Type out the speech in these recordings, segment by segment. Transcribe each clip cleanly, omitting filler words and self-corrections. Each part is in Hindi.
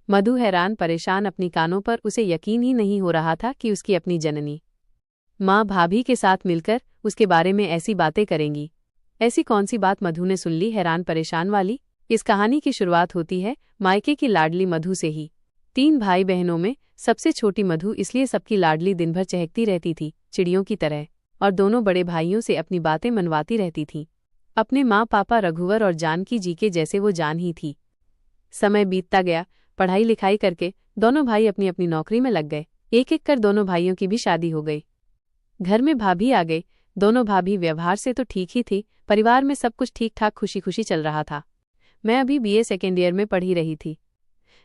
मधु हैरान परेशान अपनी कानों पर, उसे यकीन ही नहीं हो रहा था कि उसकी अपनी जननी माँ भाभी के साथ मिलकर उसके बारे में ऐसी बातें करेंगी। ऐसी कौन सी बात मधु ने सुन ली हैरान परेशान वाली। इस कहानी की शुरुआत होती है मायके की लाडली मधु से ही। 3 भाई बहनों में सबसे छोटी मधु इसलिए सबकी लाडली, दिन भर चहकती रहती थी चिड़ियों की तरह, और दोनों बड़े भाइयों से अपनी बातें मनवाती रहती थी। अपने माँ पापा रघुवर और जानकी जी के जैसे वो जान ही थी। समय बीतता गया, पढ़ाई लिखाई करके दोनों भाई अपनी अपनी नौकरी में लग गए। एक एक कर दोनों भाइयों की भी शादी हो गई। घर में भाभी आ गई। दोनों भाभी व्यवहार से तो ठीक ही थी, परिवार में सब कुछ ठीक ठाक खुशी खुशी चल रहा था। मैं अभी बीए सेकेंड ईयर में पढ़ी रही थी।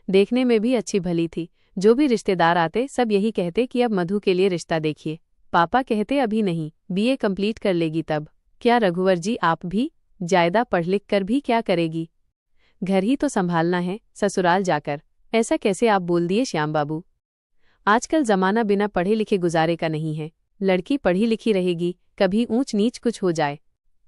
देखने में भी अच्छी भली थी। जो भी रिश्तेदार आते सब यही कहते कि अब मधु के लिए रिश्ता देखिए। पापा कहते अभी नहीं, बीए कंप्लीट कर लेगी तब। क्या रघुवर जी आप भी? ज्यादा पढ़ लिख कर भी क्या करेगी? घर ही तो संभालना है, ससुराल जाकर। ऐसा कैसे आप बोल दिए श्याम बाबू? आजकल जमाना बिना पढ़े लिखे गुजारे का नहीं है। लड़की पढ़ी लिखी रहेगी, कभी ऊंच नीच कुछ हो जाए,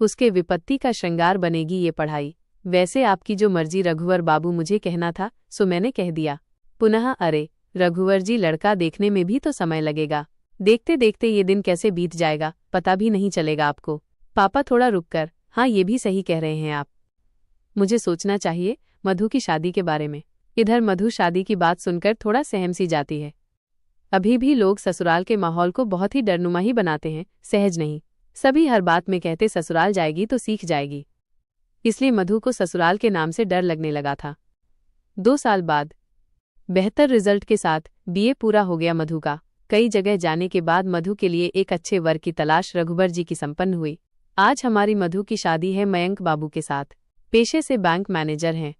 उसके विपत्ति का श्रृंगार बनेगी ये पढ़ाई। वैसे आपकी जो मर्जी रघुवर बाबू, मुझे कहना था सो मैंने कह दिया। पुनः अरे रघुवर जी, लड़का देखने में भी तो समय लगेगा। देखते देखते ये दिन कैसे बीत जाएगा पता भी नहीं चलेगा आपको। पापा थोड़ा रुक कर, हाँ ये भी सही कह रहे हैं आप, मुझे सोचना चाहिए मधु की शादी के बारे में। इधर मधु शादी की बात सुनकर थोड़ा सहम सी जाती है। अभी भी लोग ससुराल के माहौल को बहुत ही डरनुमा ही बनाते हैं, सहज नहीं। सभी हर बात में कहते ससुराल जाएगी तो सीख जाएगी, इसलिए मधु को ससुराल के नाम से डर लगने लगा था। 2 साल बाद बेहतर रिजल्ट के साथ बीए पूरा हो गया मधु का। कई जगह जाने के बाद मधु के लिए एक अच्छे वर की तलाश रघुवर जी की संपन्न हुई। आज हमारी मधु की शादी है मयंक बाबू के साथ। पेशे से बैंक मैनेजर हैं।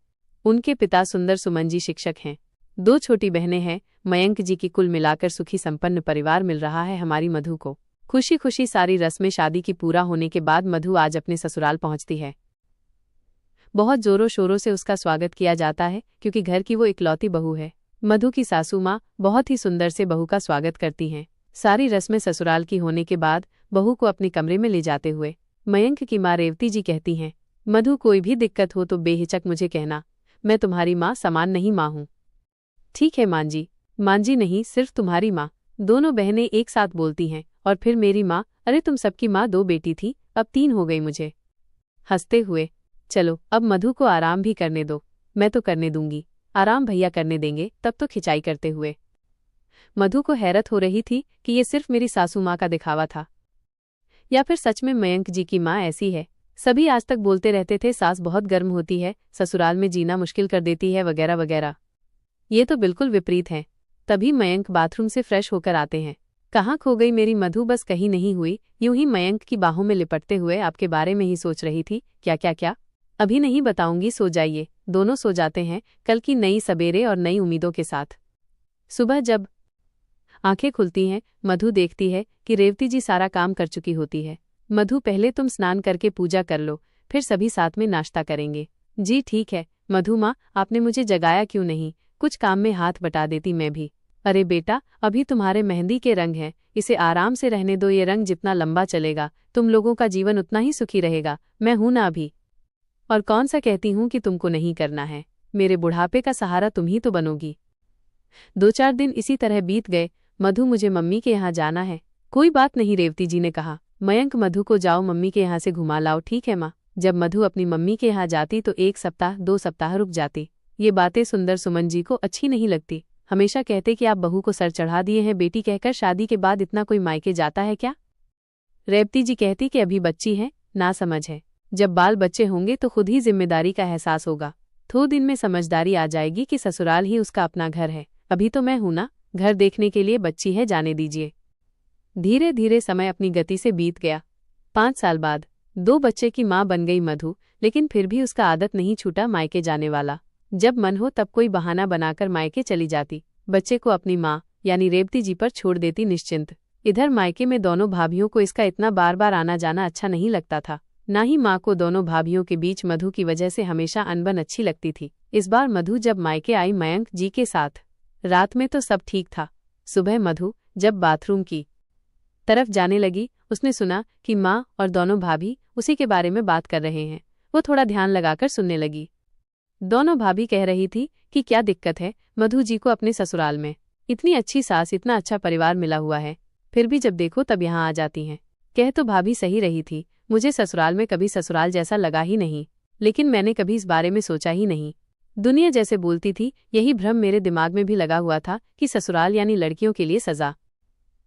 उनके पिता सुंदर सुमन जी शिक्षक हैं। 2 छोटी बहनें हैं। मयंक जी की कुल मिलाकर सुखी संपन्न परिवार मिल रहा है हमारी मधु को। खुशी खुशी सारी रस्में शादी की पूरा होने के बाद मधु आज अपने ससुराल पहुंचती है। बहुत जोरों शोरों से उसका स्वागत किया जाता है क्योंकि घर की वो इकलौती बहू है। मधु की सासू माँ बहुत ही सुंदर से बहू का स्वागत करती हैं। सारी रस्में ससुराल की होने के बाद बहू को अपने कमरे में ले जाते हुए मयंक की माँ रेवती जी कहती हैं, मधु कोई भी दिक्कत हो तो बेहिचक मुझे कहना, मैं तुम्हारी माँ समान नहीं माँ हूँ। ठीक है मां जी। मां जी नहीं, सिर्फ तुम्हारी माँ। दोनों बहनें एक साथ बोलती हैं। और फिर मेरी माँ, अरे तुम सबकी माँ 2 बेटी थी, अब 3 हो गई मुझे। हंसते हुए, चलो अब मधु को आराम भी करने दो। मैं तो करने दूंगी, आराम भैया करने देंगे। तब तो खिंचाई करते हुए मधु को हैरत हो रही थी कि ये सिर्फ मेरी सासू माँ का दिखावा था या फिर सच में मयंक जी की माँ ऐसी है। सभी आज तक बोलते रहते थे सास बहुत गर्म होती है, ससुराल में जीना मुश्किल कर देती है वगैरह वगैरह। ये तो बिल्कुल विपरीत है। तभी मयंक बाथरूम से फ्रेश होकर आते हैं। कहाँ खो गई मेरी मधु? बस कहीं नहीं हुई, यूं ही मयंक की बाहों में लिपटते हुए आपके बारे में ही सोच रही थी। क्या क्या क्या? अभी नहीं बताऊंगी, सो जाइए। दोनों सो जाते हैं कल की नई सबेरे और नई उम्मीदों के साथ। सुबह जब आंखें खुलती हैं, मधु देखती है कि रेवती जी सारा काम कर चुकी होती है। मधु पहले तुम स्नान करके पूजा कर लो, फिर सभी साथ में नाश्ता करेंगे। जी ठीक है मधु माँ, आपने मुझे जगाया क्यों नहीं? कुछ काम में हाथ बटा देती मैं भी। अरे बेटा, अभी तुम्हारे मेहंदी के रंग हैं, इसे आराम से रहने दो। ये रंग जितना लंबा चलेगा तुम लोगों का जीवन उतना ही सुखी रहेगा। मैं हूं ना अभी। और कौन सा कहती हूं कि तुमको नहीं करना है? मेरे बुढ़ापे का सहारा तुम ही तो बनोगी। 2-4 दिन इसी तरह बीत गए। मधु, मुझे मम्मी के यहाँ जाना है। कोई बात नहीं, रेवती जी ने कहा। मयंक, मधु को जाओ मम्मी के यहाँ से घुमा लाओ। ठीक है माँ। जब मधु अपनी मम्मी के यहाँ जाती तो 1 सप्ताह 2 सप्ताह रुक जाती। ये बातें सुंदर सुमन जी को अच्छी नहीं लगती। हमेशा कहते कि आप बहू को सर चढ़ा दिए हैं बेटी कहकर, शादी के बाद इतना कोई मायके जाता है क्या? रेवती जी कहती कि अभी बच्ची है, ना समझ है। जब बाल बच्चे होंगे तो खुद ही जिम्मेदारी का एहसास होगा। थोड़े दिन में समझदारी आ जाएगी कि ससुराल ही उसका अपना घर है। अभी तो मैं हूं ना, घर देखने के लिए बच्ची है, जाने दीजिए। धीरे धीरे समय अपनी गति से बीत गया। 5 साल बाद 2 बच्चे की माँ बन गई मधु, लेकिन फिर भी उसका आदत नहीं छूटा मायके जाने वाला। जब मन हो तब कोई बहाना बनाकर मायके चली जाती। बच्चे को अपनी माँ यानी रेवती जी पर छोड़ देती निश्चिंत। इधर मायके में दोनों भाभियों को इसका इतना बार बार आना जाना अच्छा नहीं लगता था। ना ही माँ को दोनों भाभियों के बीच मधु की वजह से हमेशा अनबन अच्छी लगती थी। इस बार मधु जब मायके आई मयंक जी के साथ, रात में तो सब ठीक था। सुबह मधु जब बाथरूम की तरफ जाने लगी, उसने सुना कि माँ और दोनों भाभी उसी के बारे में बात कर रहे हैं। वो थोड़ा ध्यान लगाकर सुनने लगी। दोनों भाभी कह रही थी कि क्या दिक्कत है मधु जी को अपने ससुराल में, इतनी अच्छी सास, इतना अच्छा परिवार मिला हुआ है, फिर भी जब देखो तब यहाँ आ जाती हैं। कह तो भाभी सही रही थी, मुझे ससुराल में कभी ससुराल जैसा लगा ही नहीं, लेकिन मैंने कभी इस बारे में सोचा ही नहीं। दुनिया जैसे बोलती थी, यही भ्रम मेरे दिमाग में भी लगा हुआ था कि ससुराल यानी लड़कियों के लिए सजा।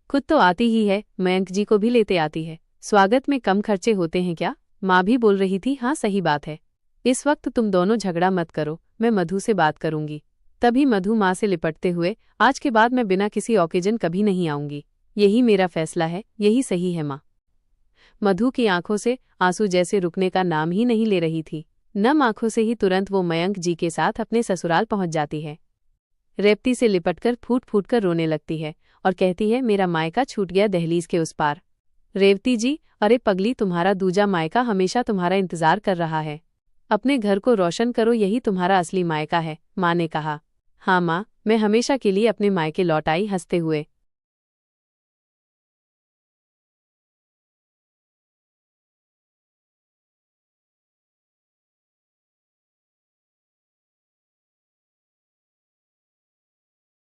खुद तो आती ही है, मयंक जी को भी लेते आती है, स्वागत में कम खर्चे होते हैं क्या? माँ भी बोल रही थी, हाँ सही बात है। इस वक्त तुम दोनों झगड़ा मत करो, मैं मधु से बात करूंगी। तभी मधु माँ से लिपटते हुए, आज के बाद मैं बिना किसी ओकेजन कभी नहीं आऊंगी, यही मेरा फैसला है, यही सही है माँ। मधु की आंखों से आंसू जैसे रुकने का नाम ही नहीं ले रही थी। नम आंखों से ही तुरंत वो मयंक जी के साथ अपने ससुराल पहुंच जाती है। रेवती से लिपटकर फूट फूट कर रोने लगती है और कहती है, मेरा मायका छूट गया दहलीज के उस पार। रेवती जी, अरे पगली, तुम्हारा दूजा मायका हमेशा तुम्हारा इंतजार कर रहा है, अपने घर को रोशन करो, यही तुम्हारा असली मायका है, माँ ने कहा। हाँ माँ, मैं हमेशा के लिए अपने मायके लौट आई, हंसते हुए